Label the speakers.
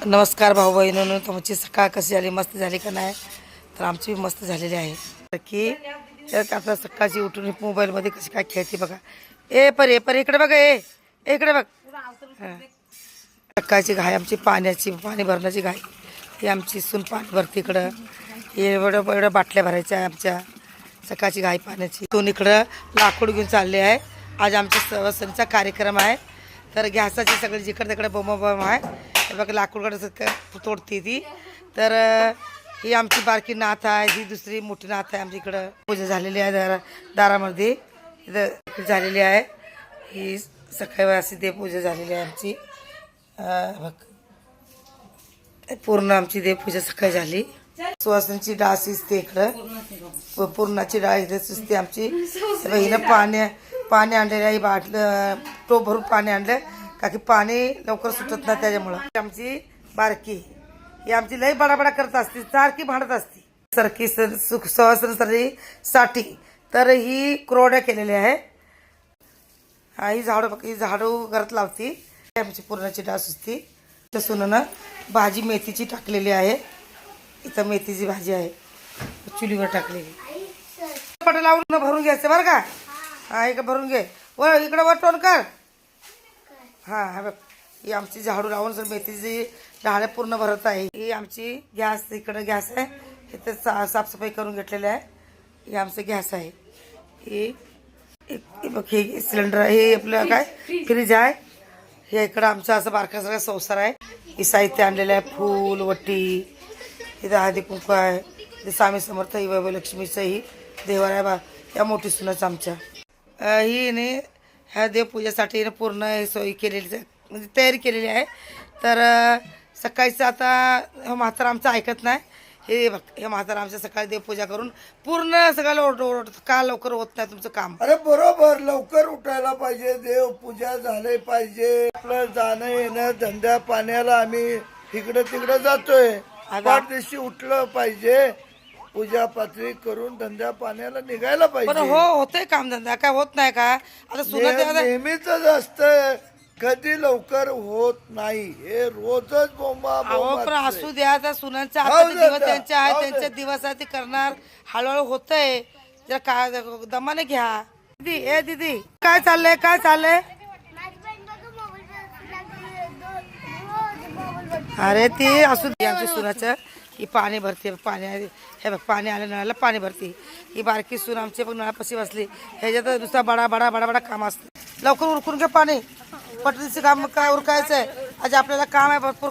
Speaker 1: नमस्कार भाऊ बहिणींनो, तुमची सकाळ कशी झाली? मस्त झाली का नाही? तर आमची मस्त झालेली आहे. की त्यात आता सकाळची उठून मोबाईलमध्ये कशी काय खेळते बघा. परे इकडे बघा, इकडे बघ. हां, सकाळची घाई आमची पाण्याची, पाणी भरण्याची घाई. ही आमची सून पाणी भरते इकडं. एवढ्या बाटल्या भरायच्या आहे आमच्या. सकाळची घाई पाण्याची. सून इकडं लाकूड घेऊन चालले आहे. आज आमच्या सणचा कार्यक्रम आहे. तर गॅसाची सगळी जिकडे तिकडे बम आहे. बघा लाकूडकडे तोडते ती. तर ही आमची बारकी नाथ आहे, ही दुसरी मोठी नाथ आहे. आमच्या इकडं पूजा झालेली आहे दारामध्ये इथं झालेली आहे. ही सकाळी अशी देवपूजा झालेली आहे आमची. बघ पूर्ण आमची देवपूजा सकाळी झाली. सुवासनीची डाळ शिजते इकडं, पूर्णाची डाळ इथे शिजते आमची. हिनं पाणी आणलेलं आहे, बाटलं टोप भरून पाणी आणलं का की पाणी लवकर सुटत नाही त्याच्यामुळं. आमची बारकी ही आमची लई बडाबडा करत असते, सारखी भांडत असते सारखी साठी. तर ही कुरवड्या केलेल्या आहे. ही झाडू घरात लावती. आमची पूर्णाची डाळ सुचती. सुननं भाजी मेथीची टाकलेली आहे. इथं मेथीची भाजी आहे, चुलीवर टाकलेली. पट लावून भरून घ्यायचं बरं का. हा, इकडे भरून घे. इकडं वर टोन कर. हा हा बघ, ही आमची झाडू लावून सर मेथीची डाळ पूर्ण भरत आहे. ही आमची गॅस, इकडं गॅस आहे. इथं साफसफाई करून घेतलेली आहे. ही आमचं गॅस आहे. ही बघ, हे सिलेंडर आहे. हे आपलं काय फ्रीज आहे. हे इकडं आमचं असं बारका सगळा संसार आहे. ही साहित्य आणलेलं आहे, फूल वटी. इथं हळदी कुंकू आहे. इथे स्वामी समर्थ ही वैभवलक्ष्मीचं ही देवार आहे बा. या मोठी सुनच आमच्या. ही ह्या देवपूजेसाठी पूर्ण सोयी केलेली, म्हणजे तयारी केलेली आहे. तर सकाळचं आता म्हातारा आमचं ऐकत नाही. हे बघ, हे म्हातारा आमच्या सकाळी देवपूजा करून पूर्ण सगळ्याला ओरड का लवकर होत नाही तुमचं काम.
Speaker 2: अरे बरोबर, लवकर उठायला पाहिजे, देवपूजा झाली पाहिजे. आपलं जाणं येणं धंद्या पाण्याला आम्ही इकडं तिकडं जातोय. पाच दिवशी उठलं पाहिजे, पूजा पातळी करून धंद्या पाण्याला निघायला
Speaker 1: पण
Speaker 2: पाहिजे.
Speaker 1: होतंय काम धंदा, काय होत नाही का? आता सुना
Speaker 2: नेहमीच असतं, कधी लवकर होत नाही. हे रोजच बोंबा
Speaker 1: पण असू द्या. त्या सुनांचा आता दिवस त्यांचे आहे, त्यांचे दिवस आहे, ते करणार. हळूहळू होतंय. जरा काय दमाने घ्या. दीदी काय चाललंय, काय चाललंय? अरे ती असू दे. आमच्या सुनाचं ही पाणी भरते. पाणी हे बघ, पाणी आलं नळाला पाणी भरते. ही बारकी सून आमची पण नळापाशी बसली. ह्याच्यात नुसता बडा काम असतं. लवकर उरकून घे पाणी. पटरीचं काम काय उरकायचं आहे. आज आपल्याला काम आहे भरपूर.